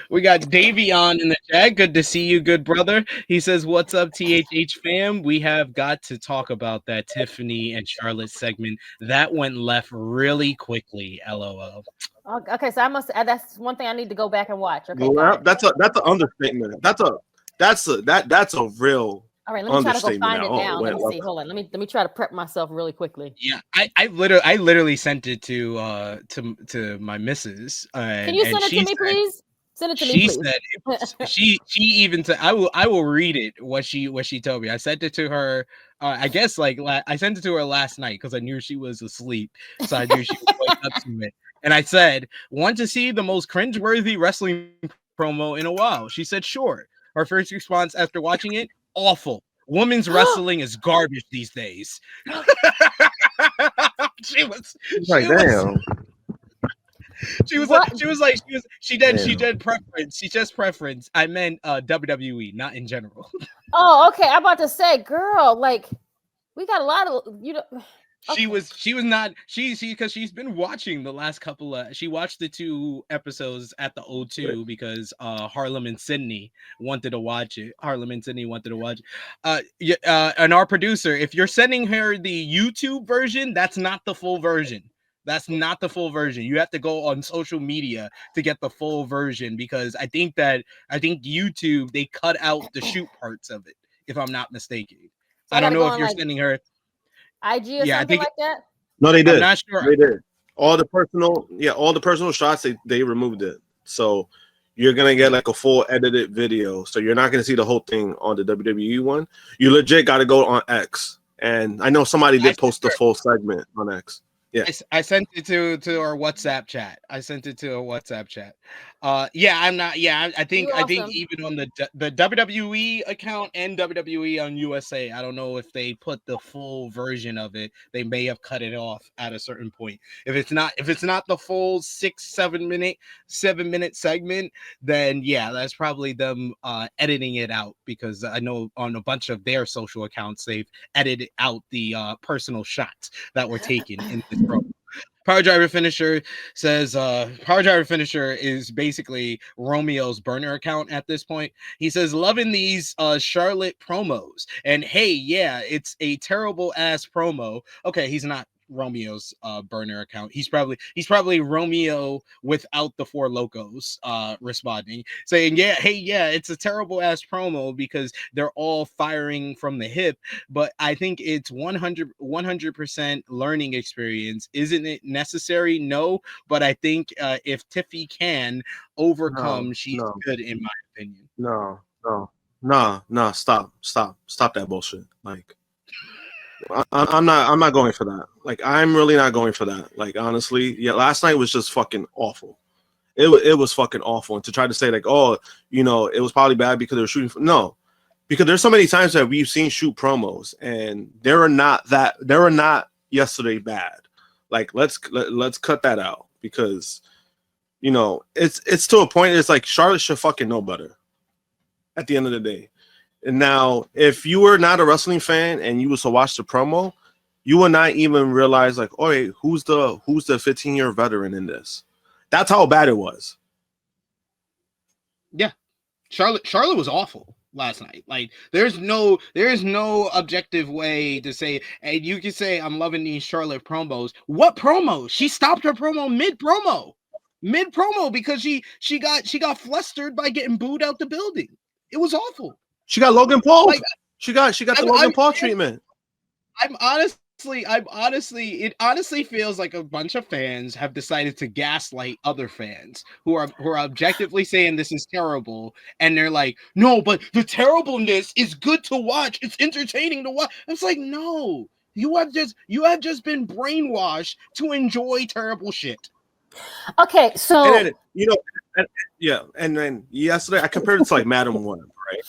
We got Davion in the chat. Good to see you, good brother. He says, "What's up, THH fam? We have got to talk about that Tiffany and Charlotte segment that went left really quickly." LOL. Okay, so I must. That's one thing I need to go back and watch. Okay, got Well, it. that's an understatement. That's a real All right, let me try to go understatement. find Now, it oh, now. Let wait, me see. Hold on. Let me try to prep myself really quickly. Yeah, I literally sent it to my missus, Can you and send it to she me, said please? Send it to me, she please. said it was, she even said I will read it what she told me. I sent it to her. I guess like I sent it to her last night because I knew she was asleep, so I knew she would wake up to it. And I said, "Want to see the most cringeworthy wrestling promo in a while?" She said, "Sure." Her first response after watching it: "Awful. Women's wrestling is garbage these days." she was like, she was damn, she was like What? she damn. did preference. She just preference. I meant WWE, not in general. Oh, okay. I'm about to say, girl, like we got a lot of you know. Okay. She was not she because she's been watching the last couple of she watched the 2 episodes at the Wait. O2 because Harlem and Sydney wanted to watch it. Harlem and Sydney wanted to watch it. And our producer, if you're sending her the YouTube version, that's not the full version. That's not the full version. You have to go on social media to get the full version because I think YouTube they cut out the shoot parts of it, if I'm not mistaken. So I I don't gotta go know if on you're like sending her. IG or Yeah, I something think like that. No, they I'm did. not sure. They did. All the personal shots they removed it. So you're gonna get like a full edited video. So you're not gonna see the whole thing on the WWE one. You legit got to go on X. And I know somebody I did sent post the full segment on X. Yeah. I sent it to our WhatsApp chat. I sent it to a WhatsApp chat. Yeah, I'm not. Yeah, You I think awesome. even on the WWE account and WWE on USA, I don't know if they put the full version of it. They may have cut it off at a certain point. If it's not the full 7 minute segment, then yeah, that's probably them editing it out because I know on a bunch of their social accounts they've edited out the personal shots that were taken in this program. Power Driver Finisher says Power Driver Finisher is basically Romeo's burner account at this point. He says, loving these Charlotte promos. And hey, yeah, it's a terrible ass promo. Okay, he's not Romeo's burner account. He's probably Romeo without the four locos responding, saying, yeah, hey, yeah, it's a terrible ass promo because they're all firing from the hip, but I think it's 100% learning experience. Isn't it necessary? No, but I think if Tiffy can No, overcome, she's no, good in my opinion. no. Stop that bullshit. Like I'm not going for that. Like I'm really not going for that. Like honestly, yeah, last night was just fucking awful. It was fucking awful. And to try to say like, oh, it was probably bad because they were shooting. No, because there's so many times that we've seen shoot promos and they were not yesterday bad. Like let's cut that out because it's to a point. It's like Charlotte should fucking know better at the end of the day. And now, if you were not a wrestling fan and you was to watch the promo, you would not even realize like, oh, wait, who's the 15-year veteran in this? That's how bad it was. Yeah, Charlotte was awful last night. Like there's no objective way to say, and you can say I'm loving these Charlotte promos. What promo? She stopped her promo mid promo because she got flustered by getting booed out the building. It was awful. She got Logan Paul. Like She got the I'm Logan Paul treatment. it honestly feels like a bunch of fans have decided to gaslight other fans who are objectively saying this is terrible, and they're like, no, but the terribleness is good to watch. It's entertaining to watch. It's like, no, you have just been brainwashed to enjoy terrible shit. Okay, so And then and then yesterday I compared it to like Madam Web, right?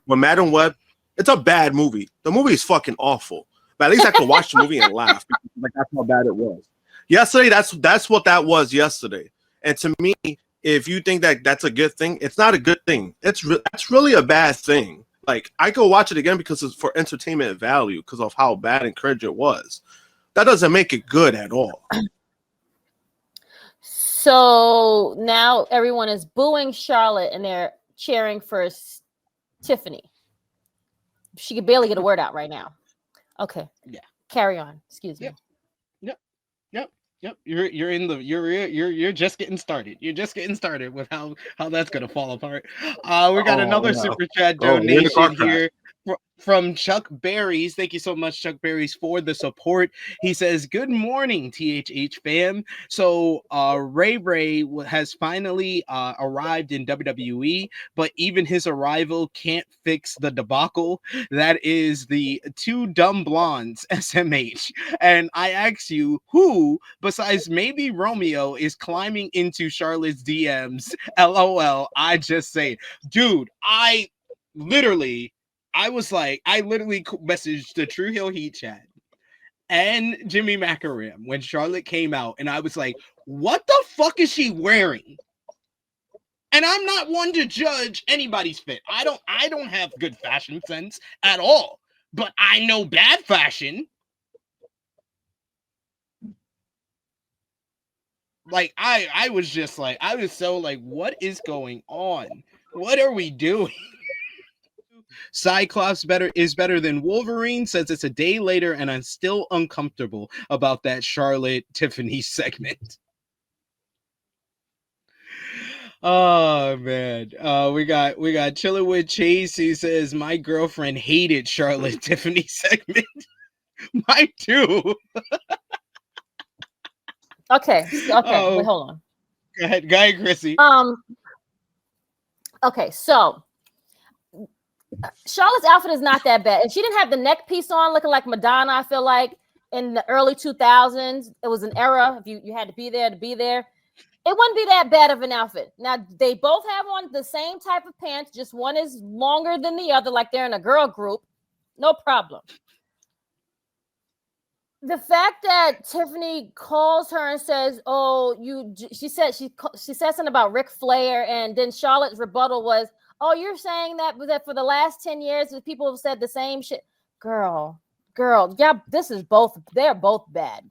When Madam Web, it's a bad movie. The movie is fucking awful. But at least I could watch the movie and laugh because like that's how bad it was. Yesterday, that's what that was yesterday. And to me, if you think that that's a good thing, it's not a good thing. That's really a bad thing. Like I go watch it again because it's for entertainment value because of how bad and cringe it was. That doesn't make it good at all. So now everyone is booing Charlotte and they're cheering for Tiffany. She could barely get a word out right now. Okay. Yeah. Carry on. Excuse me. Yep. You're just getting started. You're just getting started with how that's gonna fall apart. We got another super chat donation here from Chuck Berries. Thank you so much, Chuck Berries, for the support. He says, "Good morning, THH fam. So Ray has finally arrived in WWE, but even his arrival can't fix the debacle that is the two dumb blondes, SMH. And I ask you, who besides maybe Romeo is climbing into Charlotte's DMs? LOL. I just say, dude, I literally messaged the True Hill Heat chat and Jimmy Macaram when Charlotte came out, and I was like, what the fuck is she wearing? And I'm not one to judge anybody's fit. I don't have good fashion sense at all, but I know bad fashion. Like I was just like, I was so like, what is going on? What are we doing? Cyclops is better than Wolverine, says it's a day later and I'm still uncomfortable about that Charlotte Tiffany segment. Oh man. We got Chillin' with Chase. He says my girlfriend hated Charlotte Tiffany segment. Mine too. Okay. Oh. Wait, hold on. Go ahead, Krssi. Okay, so Charlotte's outfit is not that bad. If she didn't have the neck piece on looking like Madonna, I feel like in the early 2000s, it was an era. If you had to be there, it wouldn't be that bad of an outfit. Now, they both have on the same type of pants, just one is longer than the other, like they're in a girl group. No problem. The fact that Tiffany calls her and says, "Oh, she said something about Ric Flair," and then Charlotte's rebuttal was, "Oh, you're saying that for the last 10 years, people have said the same shit." Girl, yeah, they're both bad.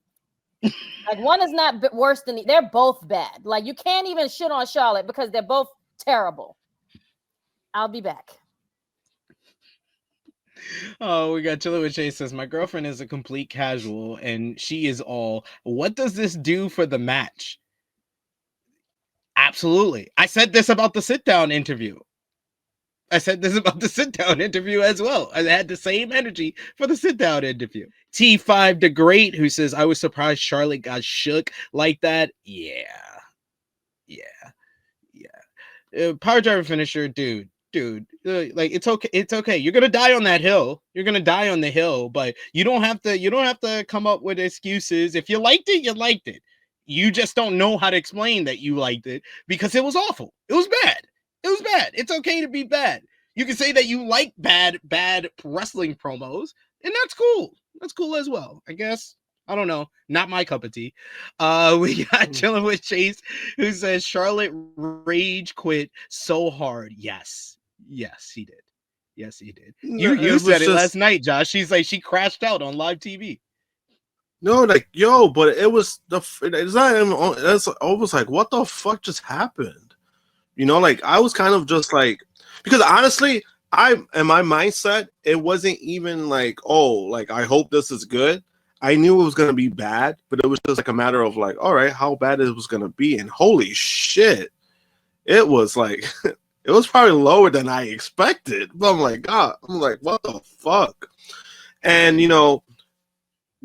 Like one is not worse than they're both bad. Like you can't even shit on Charlotte because they're both terrible. I'll be back. Oh, we got Chilla with Chase says, my girlfriend is a complete casual and she is all, what does this do for the match? Absolutely. I said this about the sit-down interview. as well. I had the same energy for the sit-down interview. T5 the Great, who says, I was surprised Charlotte got shook like that. Yeah. Power driver finisher, dude, like it's okay. You're gonna die on that hill. You're gonna die on the hill, but you don't have to come up with excuses. If you liked it, you liked it. You just don't know how to explain that you liked it because it was awful. It was bad. It's okay to be bad. You can say that you like bad wrestling promos, and that's cool. That's cool as well, I guess. I don't know. Not my cup of tea. We got Chillin' with Chase, who says Charlotte rage quit so hard. Yes, he did. You said it last night, Josh. She's like, she crashed out on live TV. No, like, yo, but it's not. That's almost like, what the fuck just happened? You know, like I was kind of just like, because honestly, in my mindset, it wasn't even like, oh, like I hope this is good. I knew it was going to be bad, but it was just like a matter of like, all right, how bad it was going to be. And holy shit, it was like, it was probably lower than I expected. But I'm like, God, what the fuck? And, you know,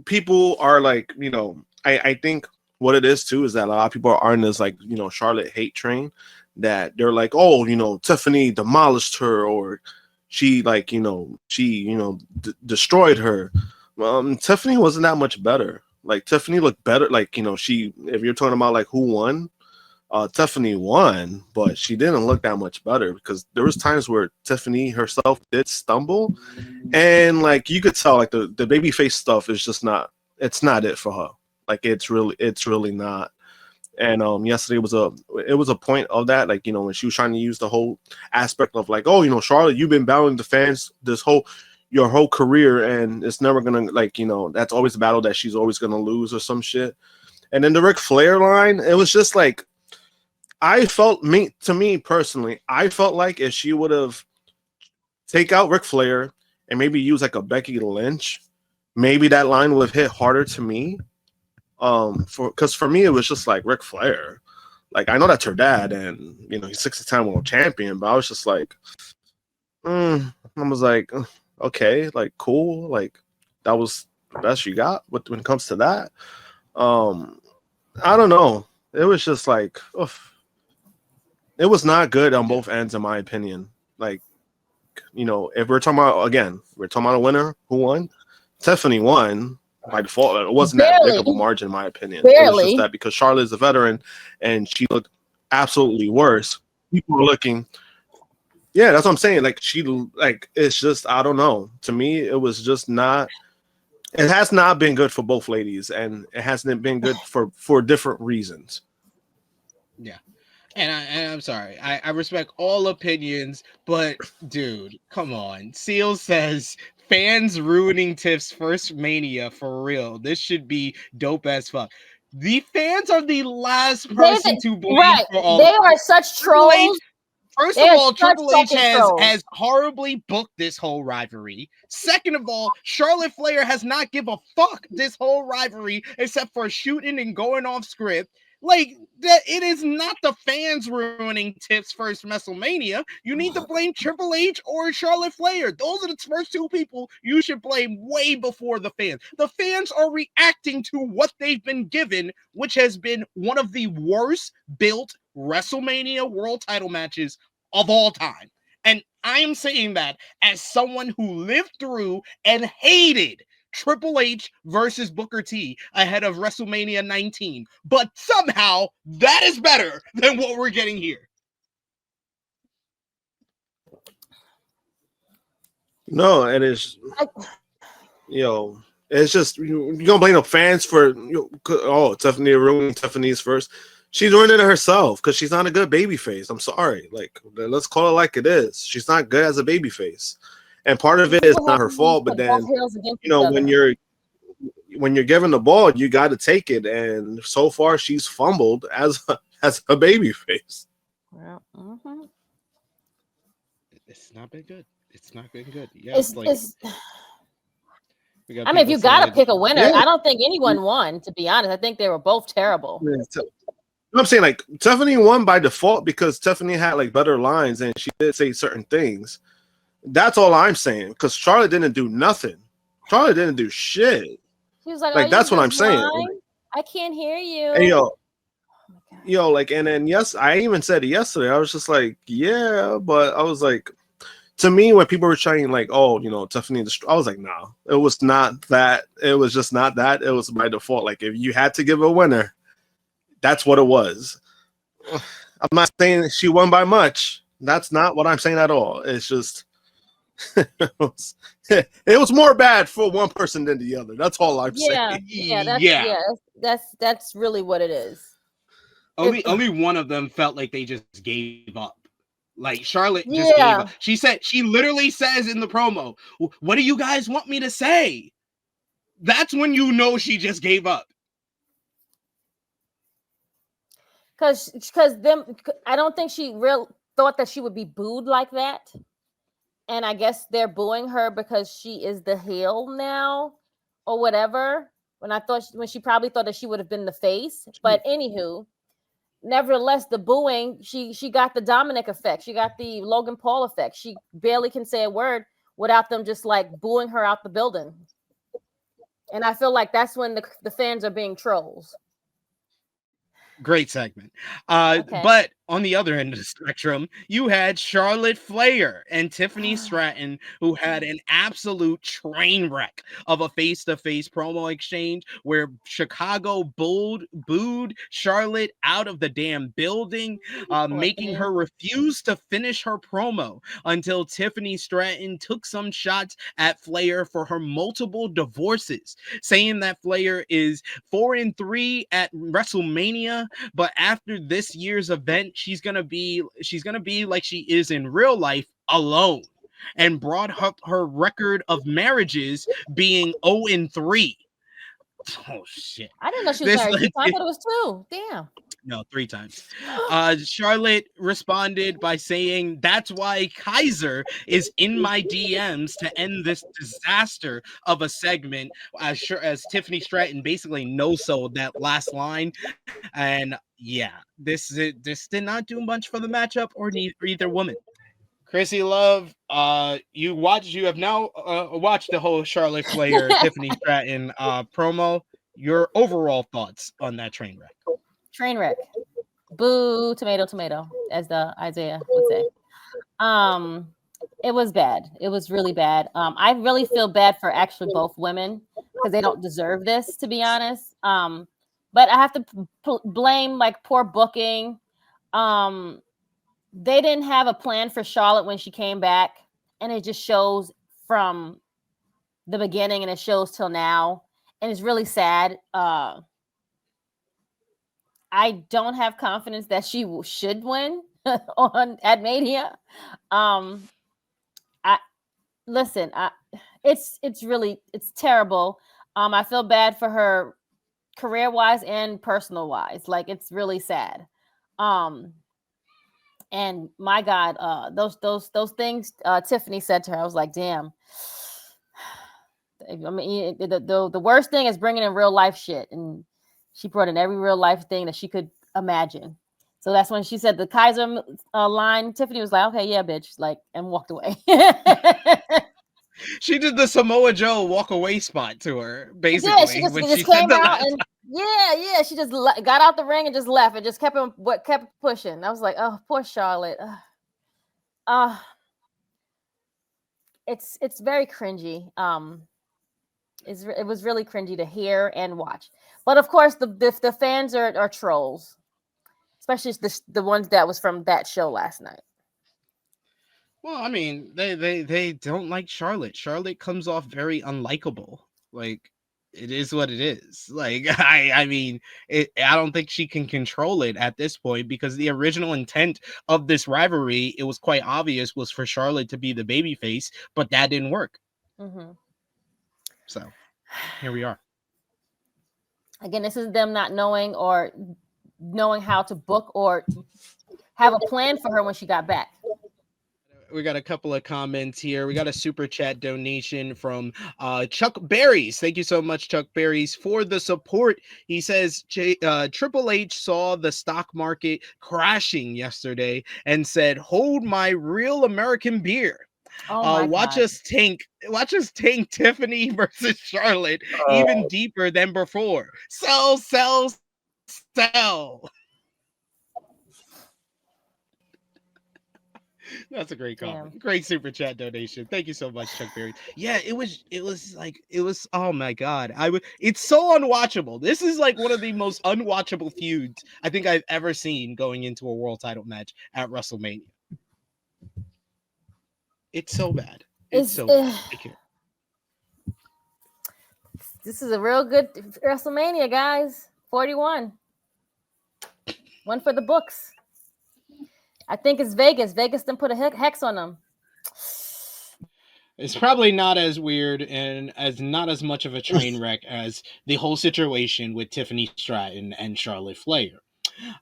people are like, you know, I think what it is too is that a lot of people are on this like, you know, Charlotte hate train that they're like, oh, you know, Tiffany demolished her or she like, you know, destroyed her. Tiffany wasn't that much better. Like Tiffany looked better. Like, you know, if you're talking about like who won, Tiffany won, but she didn't look that much better because there was times where Tiffany herself did stumble, and like you could tell like the babyface stuff is just not. It's not it for her. Like it's really not. And yesterday was a point of that. Like, you know, when she was trying to use the whole aspect of like, oh, you know, Charlotte, you've been battling the fans your whole career, and it's never gonna, like, you know, that's always a battle that she's always gonna lose or some shit. And then the Ric Flair line, it was just like, to me personally, I felt like if she would have take out Ric Flair and maybe use like a Becky Lynch, maybe that line would have hit harder to me. Because for me it was just like Ric Flair. Like I know that's her dad, and he's 6-time world champion, but I was just like, I was like, okay, like cool, like that was the best you got when it comes to that. I don't know. It was just like, oof. It was not good on both ends, in my opinion. Like, if we're talking about a winner who won. Tiffany won by default. It wasn't that big of a margin, in my opinion. It was just that because Charlotte is a veteran and she looked absolutely worse. People were looking. Yeah, that's what I'm saying. Like it's just, I don't know. To me, it was just not. It has not been good for both ladies, and it hasn't been good for different reasons. Yeah. And I'm sorry. I respect all opinions, but dude, come on. Seal says fans ruining Tiff's first Mania for real. This should be dope as fuck. The fans are the last person to blame for all. They are such trolls. First of all, Triple H has horribly booked this whole rivalry. Second of all, Charlotte Flair has not give a fuck this whole rivalry except for shooting and going off script. Like that, it is not the fans ruining Tiff's first WrestleMania. You need to blame Triple H or Charlotte Flair. Those are the first two people you should blame way before the fans. The fans are reacting to what they've been given, which has been one of the worst built WrestleMania world title matches of all time. And I am saying that as someone who lived through and hated Triple H versus Booker T ahead of WrestleMania 19. But somehow that is better than what we're getting here. No, and it's it's just you're gonna blame the fans for Tiffany ruining Tiffany's first. She's ruining it herself because she's not a good baby face. I'm sorry. Like, let's call it like it is. She's not good as a baby face. And part of it is not her fault, but then when you're given the ball, you got to take it. And so far, she's fumbled as a baby face. Well, it's not been good. It's not been good. Yeah, I mean, if you got to pick a winner, I don't think anyone won. To be honest, I think they were both terrible. Yeah, I'm saying like Tiffany won by default because Tiffany had like better lines and she did say certain things. That's all I'm saying because Charlotte didn't do nothing. Charlotte didn't do shit. She was like that's what I'm saying. I can't hear you. And and then yes, I even said it yesterday. I was just like, yeah, but I was like, to me, when people were trying like, Tiffany, I was like, no, it was not that. It was just not that. It was by default. Like if you had to give a winner, that's what it was. I'm not saying she won by much. That's not what I'm saying at all. It's just it was more bad for one person than the other. That's all I'm saying. That's really what it is. Only one of them felt like they just gave up. Like Charlotte just gave up. She literally says in the promo, "What do you guys want me to say?" That's when you know she just gave up. Because I don't think she thought that she would be booed like that. And I guess they're booing her because she is the heel now or whatever. When she probably thought that she would have been the face. But anywho, nevertheless, the booing, she got the Dominic effect. She got the Logan Paul effect. She barely can say a word without them just like booing her out the building. And I feel like that's when the fans are being trolls. Great segment. But on the other end of the spectrum, you had Charlotte Flair and Tiffany Stratton, who had an absolute train wreck of a face-to-face promo exchange where Chicago booed Charlotte out of the damn building, making her refuse to finish her promo until Tiffany Stratton took some shots at Flair for her multiple divorces, saying that Flair is 4-3 at WrestleMania, but after this year's event, she's gonna be like she is in real life, alone, and brought up her record of marriages being 0-3. Oh shit! I didn't know she was This married 2 times. I thought it was 2. Damn. No, 3 times. Charlotte responded by saying, "That's why Kaiser is in my DMs to end this disaster of a segment." As Tiffany Stratton basically no-sold that last line, and yeah, this did not do much for the matchup or either woman. Krssi Love, you have now watched the whole Charlotte Flair Tiffany Stratton promo. Your overall thoughts on that train wreck? Train wreck. Boo, tomato, tomato, as the Isaiah would say. It was bad. It was really bad. I really feel bad for actually both women because they don't deserve this, to be honest. But I have to blame like poor booking. They didn't have a plan for Charlotte when she came back, and it just shows from the beginning, and it shows till now, and it's really sad. I don't have confidence that she should win at Mania. It's terrible. I feel bad for her career wise and personal wise. Like, it's really sad. And my God, those things Tiffany said to her, I was like, damn. I mean, the worst thing is bringing in real life shit, and she brought in every real life thing that she could imagine. So that's when she said the Kaiser line. Tiffany was like, "Okay, yeah, bitch," like, and walked away. She did the Samoa Joe walk away spot to her, basically. Yeah, she just came out and yeah, she just got out the ring and just left and just kept pushing. I was like, oh, poor Charlotte. It's very cringy. It was really cringy to hear and watch. But of course, the fans are trolls, especially the ones that was from that show last night. Well, I mean, they don't like Charlotte. Charlotte comes off very unlikable. Like, it is what it is. Like, I mean, I don't think she can control it at this point, because the original intent of this rivalry, it was quite obvious, was for Charlotte to be the babyface, but that didn't work. Mm-hmm. So here we are. Again, this is them not knowing how to book or have a plan for her when she got back. We got a couple of comments here. We got a super chat donation from Chuck Berries. Thank you so much, Chuck Berries, for the support. He says Triple H saw the stock market crashing yesterday and said, "Hold my real American beer." Watch us tank Tiffany versus Charlotte even deeper than before. Sell. That's a great comment. Damn. Great super chat donation. Thank you so much, Chuck Berry. Yeah, it was oh my God. It's so unwatchable. This is like one of the most unwatchable feuds I think I've ever seen going into a world title match at WrestleMania. It's so bad. It's so bad. This is a real good WrestleMania, guys. 41. One for the books. I think it's Vegas. Vegas didn't put a hex on them. It's probably not as weird and not as much of a train wreck as the whole situation with Tiffany Stratton and Charlotte Flair.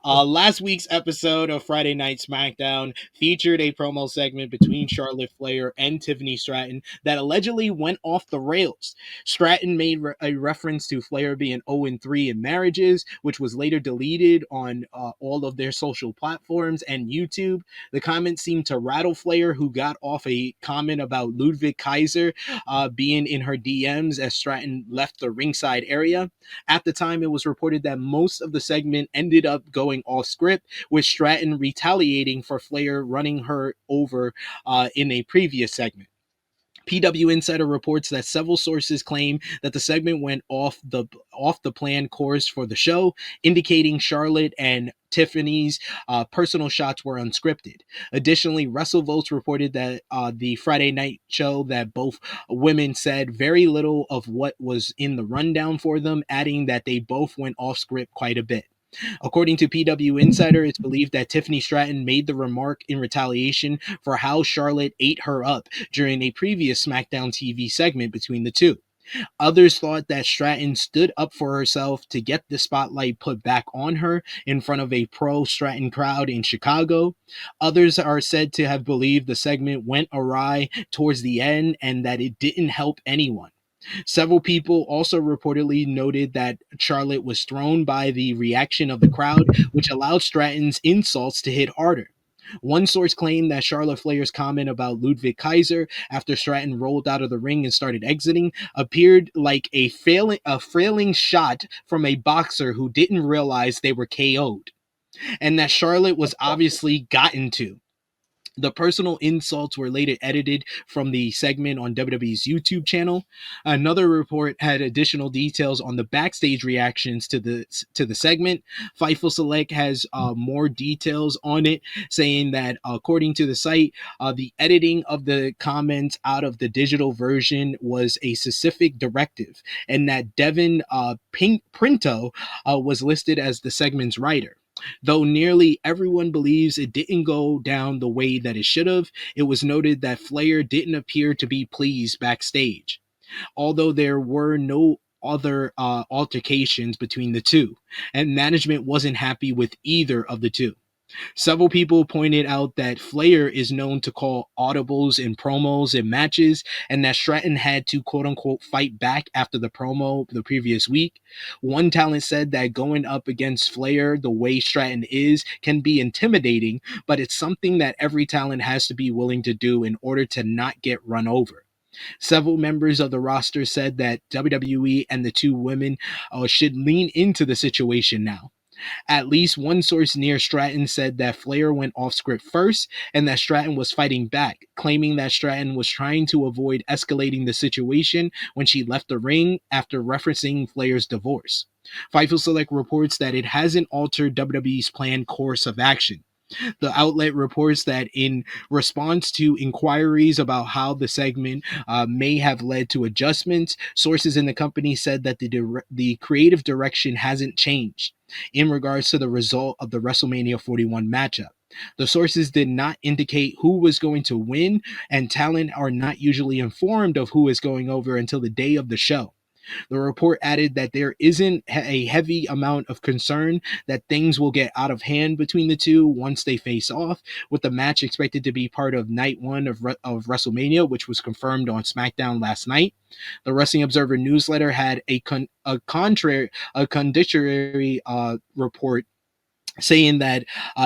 Last week's episode of Friday Night SmackDown featured a promo segment between Charlotte Flair and Tiffany Stratton that allegedly went off the rails. Stratton made a reference to Flair being 0-3 in marriages, which was later deleted on all of their social platforms and YouTube. The comment seemed to rattle Flair, who got off a comment about Ludwig Kaiser being in her DMs as Stratton left the ringside area. At the time, it was reported that most of the segment ended up going off script, with Stratton retaliating for Flair running her over in a previous segment. PW Insider reports that several sources claim that the segment went off the planned course for the show, indicating Charlotte and Tiffany's personal shots were unscripted. Additionally, WrestleVotes reported that the Friday night show that both women said very little of what was in the rundown for them, adding that they both went off script quite a bit. According to PW Insider, it's believed that Tiffany Stratton made the remark in retaliation for how Charlotte ate her up during a previous SmackDown TV segment between the two. Others thought that Stratton stood up for herself to get the spotlight put back on her in front of a pro-Stratton crowd in Chicago. Others are said to have believed the segment went awry towards the end and that it didn't help anyone. Several people also reportedly noted that Charlotte was thrown by the reaction of the crowd, which allowed Stratton's insults to hit harder. One source claimed that Charlotte Flair's comment about Ludwig Kaiser after Stratton rolled out of the ring and started exiting appeared like a frailing shot from a boxer who didn't realize they were KO'd, and that Charlotte was obviously gotten to. The personal insults were later edited from the segment on WWE's YouTube channel. Another report had additional details on the backstage reactions to the segment. Fightful Select has more details on it, saying that according to the site, the editing of the comments out of the digital version was a specific directive, and that Devin Printo was listed as the segment's writer. Though nearly everyone believes it didn't go down the way that it should have, it was noted that Flair didn't appear to be pleased backstage, although there were no other altercations between the two, and management wasn't happy with either of the two. Several people pointed out that Flair is known to call audibles in promos and matches, and that Stratton had to quote unquote fight back after the promo the previous week. One talent said that going up against Flair the way Stratton is can be intimidating, but it's something that every talent has to be willing to do in order to not get run over. Several members of the roster said that WWE and the two women should lean into the situation now. At least one source near Stratton said that Flair went off script first and that Stratton was fighting back, claiming that Stratton was trying to avoid escalating the situation when she left the ring after referencing Flair's divorce. Fightful Select reports that it hasn't altered WWE's planned course of action. The outlet reports that in response to inquiries about how the segment may have led to adjustments, sources in the company said that the creative direction hasn't changed in regards to the result of the WrestleMania 41 matchup. The sources did not indicate who was going to win, and talent are not usually informed of who is going over until the day of the show. The report added that there isn't a heavy amount of concern that things will get out of hand between the two once they face off, with the match expected to be part of night one of WrestleMania, which was confirmed on SmackDown last night. The Wrestling Observer newsletter had a contrary report saying that,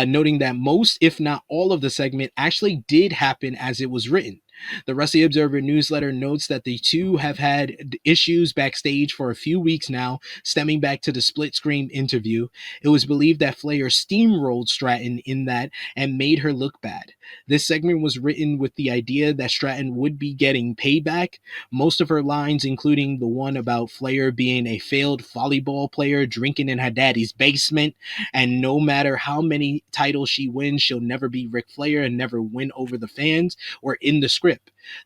noting that most, if not all of the segment actually did happen as it was written. The Wrestling Observer newsletter notes that the two have had issues backstage for a few weeks now, stemming back to the split screen interview. It was believed that Flair steamrolled Stratton in that and made her look bad. This segment was written with the idea that Stratton would be getting payback. Most of her lines, including the one about Flair being a failed volleyball player drinking in her daddy's basement, and no matter how many titles she wins, she'll never be Ric Flair and never win over the fans, or in the script.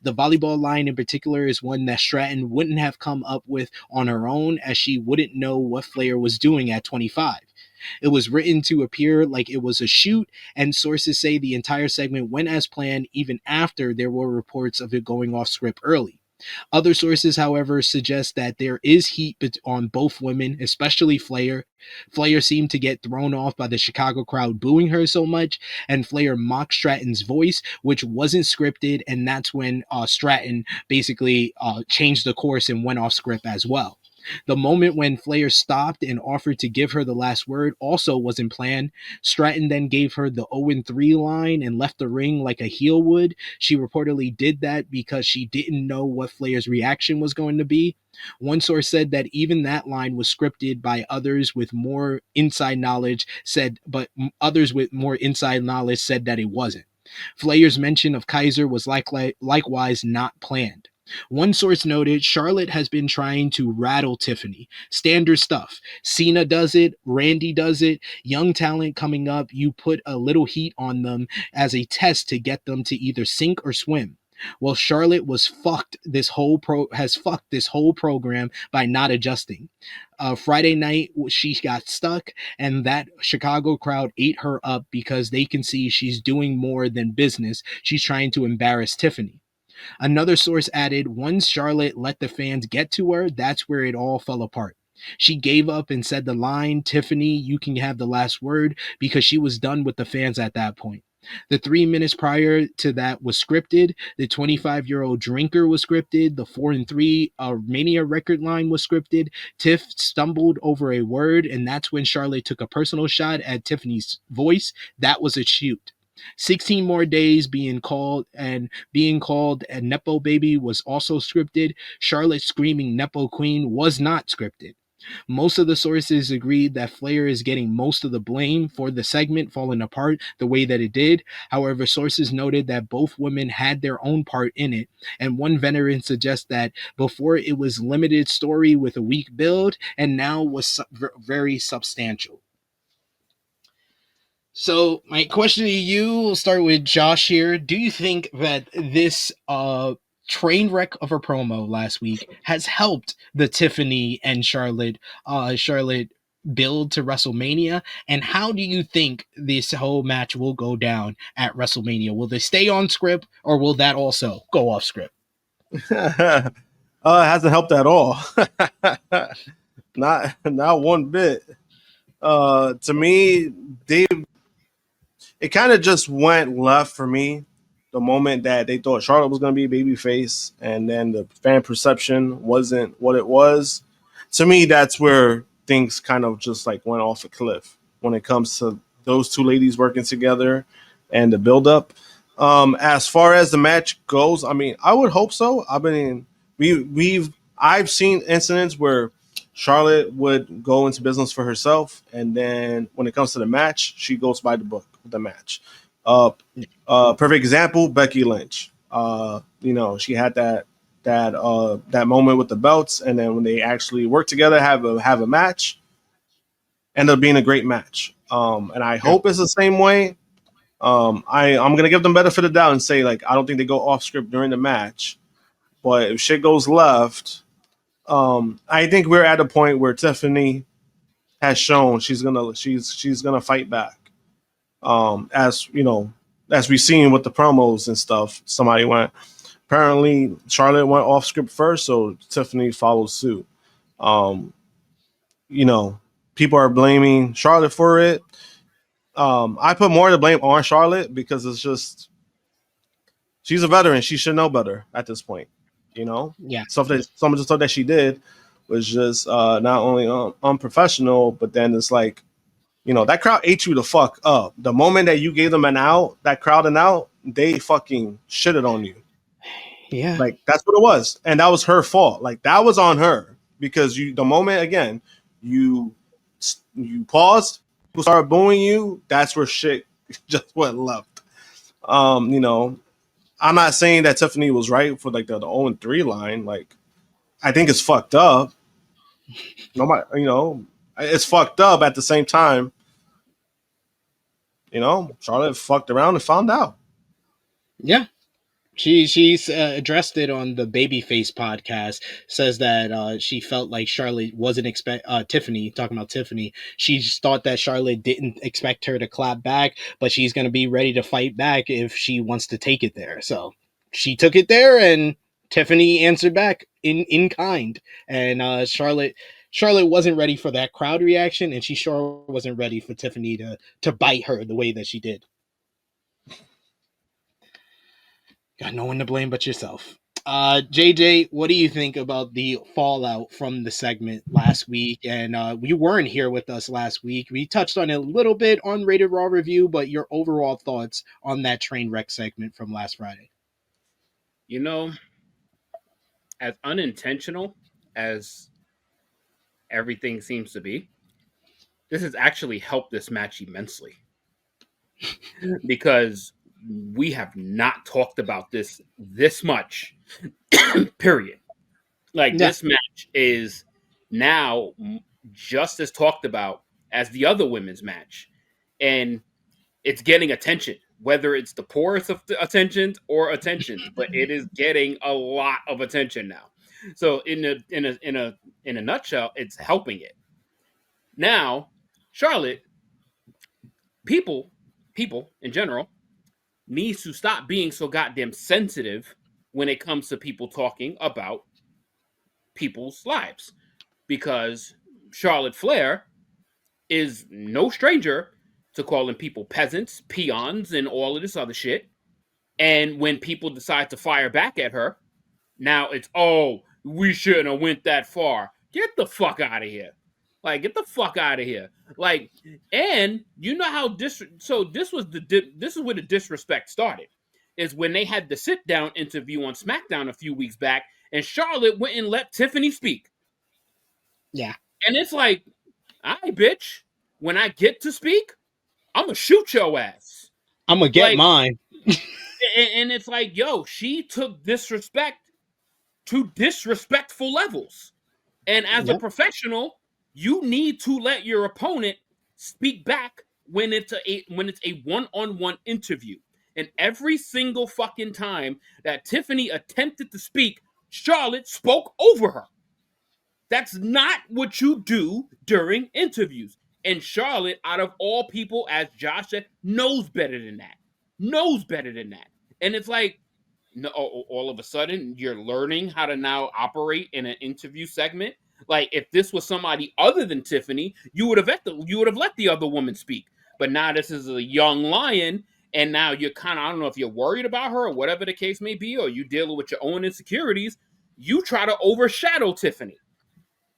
The volleyball line in particular is one that Stratton wouldn't have come up with on her own, as she wouldn't know what Flair was doing at 25. It was written to appear like it was a shoot, and sources say the entire segment went as planned even after there were reports of it going off script early. Other sources, however, suggest that there is heat on both women, especially Flair. Flair seemed to get thrown off by the Chicago crowd booing her so much, and Flair mocked Stratton's voice, which wasn't scripted, and that's when Stratton basically changed the course and went off script as well. The moment when Flair stopped and offered to give her the last word also wasn't planned. Stratton then gave her the 0-3 line and left the ring like a heel would. She reportedly did that because she didn't know what Flair's reaction was going to be. One source said that even that line was scripted by others with more inside knowledge, but others with more inside knowledge said that it wasn't. Flair's mention of Kaiser was likewise not planned. One source noted Charlotte has been trying to rattle Tiffany. Standard stuff. Cena does it. Randy does it. Young talent coming up, you put a little heat on them as a test to get them to either sink or swim. Well, Charlotte has fucked this whole program by not adjusting. Friday night, she got stuck, and that Chicago crowd ate her up because they can see she's doing more than business. She's trying to embarrass Tiffany. Another source added, once Charlotte let the fans get to her, that's where it all fell apart. She gave up and said the line, Tiffany, you can have the last word, because she was done with the fans at that point. The 3 minutes prior to that was scripted. The 25-year-old drinker was scripted. The 4-3 Mania record line was scripted. Tiff stumbled over a word, and that's when Charlotte took a personal shot at Tiffany's voice. That was a shoot. 16 more days being called a Nepo baby was also scripted. Charlotte screaming Nepo Queen was not scripted. Most of the sources agreed that Flair is getting most of the blame for the segment falling apart the way that it did. However, sources noted that both women had their own part in it, and one veteran suggests that before it was limited story with a weak build, and now was very substantial. So my question to you, will start with Josh here. Do you think that this train wreck of a promo last week has helped the Tiffany and Charlotte build to WrestleMania? And how do you think this whole match will go down at WrestleMania? Will they stay on script, or will that also go off script? It hasn't helped at all. not one bit. To me, it kind of just went left for me the moment that they thought Charlotte was going to be a babyface, and then the fan perception wasn't what it was. To me, that's where things kind of just like went off a cliff when it comes to those two ladies working together and the build-up. As far as the match goes, I mean, I would hope so. I mean, I've seen incidents where Charlotte would go into business for herself, and then when it comes to the match, she goes by the book with the match. Perfect example, Becky Lynch. She had that moment with the belts, and then when they actually work together, have a match, end up being a great match. And I hope it's the same way. I'm gonna give them benefit of the doubt and say, like, I don't think they go off script during the match, but if shit goes left, I think we're at a point where Tiffany has shown she's gonna fight back. As you know, as we've seen with the promos and stuff, apparently Charlotte went off script first, so Tiffany follows suit. Um, People are blaming Charlotte for it. I put more of the blame on Charlotte because it's just she's a veteran. She should know better at this point. Yeah. Some of the stuff that she did was just not only unprofessional, but then it's like, that crowd ate you the fuck up. The moment that you gave them that crowd an out, they fucking shitted on you. Yeah. Like, that's what it was. And that was her fault. Like, that was on her because the moment, again, you paused, people started booing you, that's where shit just went left. I'm not saying that Tiffany was right for like the 0-3 line. Like, I think it's fucked up. Nobody, it's fucked up at the same time. Charlotte fucked around and found out. Yeah. She's addressed it on the Babyface podcast. Says that she felt like Charlotte wasn't Tiffany, talking about Tiffany. She just thought that Charlotte didn't expect her to clap back, but she's going to be ready to fight back if she wants to take it there. So she took it there, and Tiffany answered back in kind. And Charlotte wasn't ready for that crowd reaction, and she sure wasn't ready for Tiffany to bite her the way that she did. Got no one to blame but yourself. JJ, what do you think about the fallout from the segment last week? And we weren't here with us last week. We touched on it a little bit on Rated Raw Review, but your overall thoughts on that train wreck segment from last Friday? As unintentional as everything seems to be, this has actually helped this match immensely because we have not talked about this much, period. Like, this match is now just as talked about as the other women's match, and it's getting attention, whether it's the poorest of attention or attention, but it is getting a lot of attention now. So in a nutshell, it's helping it. Now, Charlotte, people in general, needs to stop being so goddamn sensitive when it comes to people talking about people's lives, because Charlotte Flair is no stranger to calling people peasants, peons, and all of this other shit. And when people decide to fire back at her, now it's, oh, we shouldn't have went that far. Get the fuck out of here. Like, get the fuck out of here. Like, and you know how this is where the disrespect started. Is when they had the sit down interview on SmackDown a few weeks back, and Charlotte went and let Tiffany speak. Yeah. And it's like, all right, bitch, when I get to speak, I'm gonna shoot your ass. I'm gonna get Like, mine. And it's like, yo, she took disrespect to disrespectful levels. And as a professional, you need to let your opponent speak back when it's a one-on-one interview. And every single fucking time that Tiffany attempted to speak, Charlotte spoke over her. That's not what you do during interviews. And Charlotte, out of all people, as Josh said, knows better than that. Knows better than that. And it's like, no, all of a sudden, you're learning how to now operate in an interview segment. Like, if this was somebody other than Tiffany, you would have let the other woman speak. But now this is a young lion, and now you're kind of, I don't know if you're worried about her or whatever the case may be, or you dealing with your own insecurities. You try to overshadow Tiffany.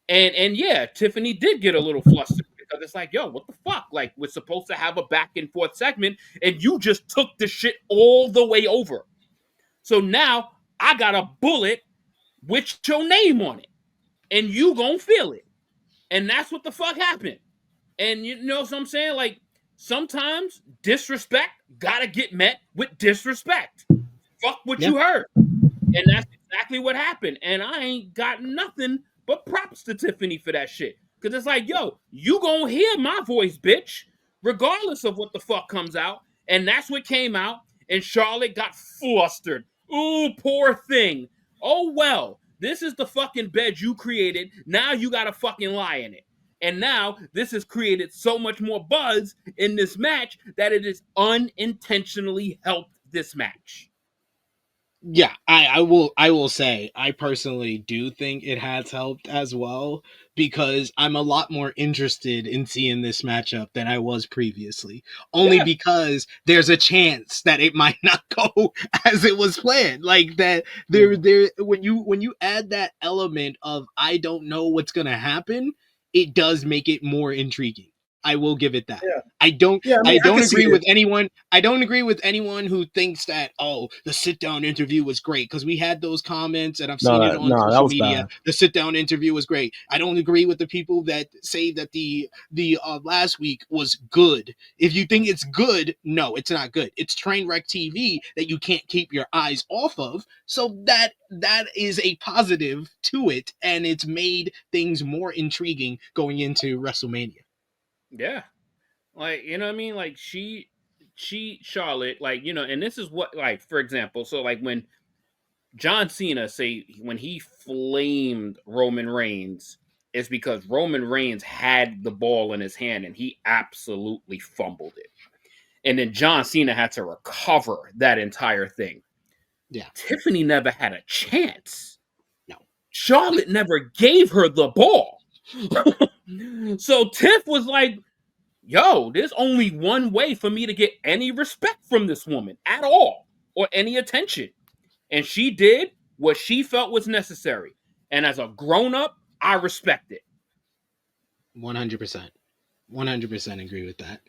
And yeah, Tiffany did get a little flustered because it's like, yo, what the fuck? Like, we're supposed to have a back and forth segment, and you just took the shit all the way over. So now I got a bullet with your name on it, and you gonna feel it. And that's what the fuck happened. And you know what I'm saying? Like, sometimes disrespect gotta get met with disrespect. Fuck what you heard. And that's exactly what happened. And I ain't got nothing but props to Tiffany for that shit. Because it's like, yo, you gonna hear my voice, bitch, regardless of what the fuck comes out. And that's what came out. And Charlotte got flustered. Ooh, poor thing. Oh, well, this is the fucking bed you created. Now you gotta fucking lie in it. And now this has created so much more buzz in this match that it has unintentionally helped this match. Yeah, I will say I personally do think it has helped as well, because I'm a lot more interested in seeing this matchup than I was previously. Only because there's a chance that it might not go as it was planned. Like that there when you add that element of I don't know what's gonna happen, it does make it more intriguing. I will give it that. Yeah. I don't Yeah, I mean, I don't can see agree it. with anyone. I don't agree with anyone who thinks that, oh, the sit down interview was great, because we had those comments and I've seen it on that social was media. bad. The sit down interview was great. I don't agree with the people that say that the last week was good. If you think it's good, no, it's not good. It's Trainwreck TV that you can't keep your eyes off of. So that is a positive to it, and it's made things more intriguing going into WrestleMania. Yeah. Like, you know what I mean? Like, she Charlotte, like, you know, and this is what, like, for example, so like when John Cena when he flamed Roman Reigns, it's because Roman Reigns had the ball in his hand and he absolutely fumbled it. And then John Cena had to recover that entire thing. Yeah. Tiffany never had a chance. No. Charlotte never gave her the ball. So Tiff was like, yo, there's only one way for me to get any respect from this woman at all, or any attention. And she did what she felt was necessary. And as a grown-up, I respect it. 100%. 100% agree with that.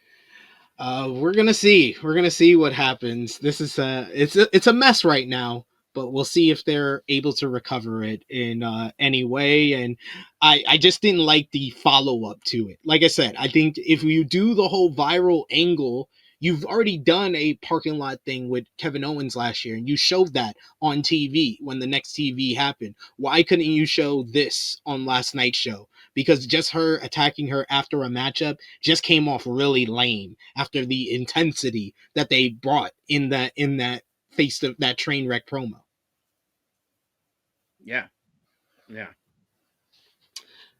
We're gonna see. We're gonna see what happens. This is it's a mess right now, but we'll see if they're able to recover it in any way. And I just didn't like the follow up to it. Like I said, I think if you do the whole viral angle, you've already done a parking lot thing with Kevin Owens last year, and you showed that on TV when the next TV happened. Why couldn't you show this on last night's show? Because just her attacking her after a matchup just came off really lame after the intensity that they brought in that face of that train wreck promo. Yeah.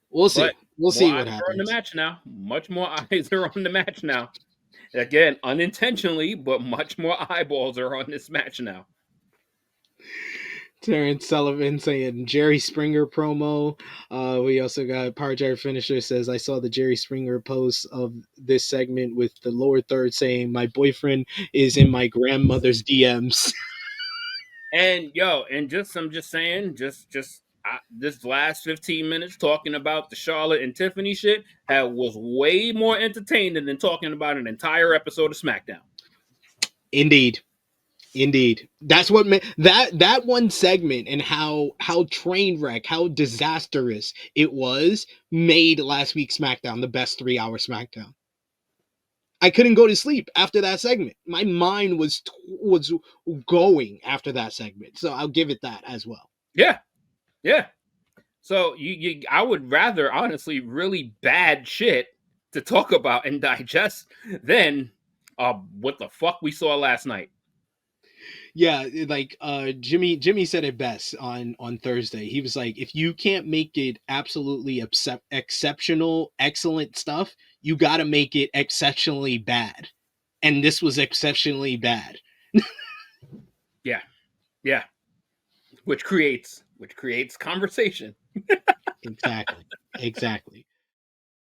We'll see. But We'll see what eyes are on happens. the match now. Much more eyes are on the match now. Again, unintentionally, but much more eyeballs are on this match now. Terrence Sullivan saying Jerry Springer promo. We also got Power Jared Finisher says, I saw the Jerry Springer post of this segment with the lower third saying, my boyfriend is in my grandmother's DMs. And I'm just saying, this last 15 minutes talking about the Charlotte and Tiffany shit was way more entertaining than talking about an entire episode of SmackDown. Indeed. That's what that one segment and how Trainwreck, how disastrous it was, made last week's SmackDown the best 3-hour SmackDown. I couldn't go to sleep after that segment. My mind was going after that segment. So I'll give it that as well. Yeah. So I would rather, honestly, really bad shit to talk about and digest than what the fuck we saw last night. Yeah, like Jimmy said it best on Thursday. He was like, if you can't make it absolutely exceptional, excellent stuff, you got to make it exceptionally bad. And this was exceptionally bad. Yeah. Which creates conversation. Exactly.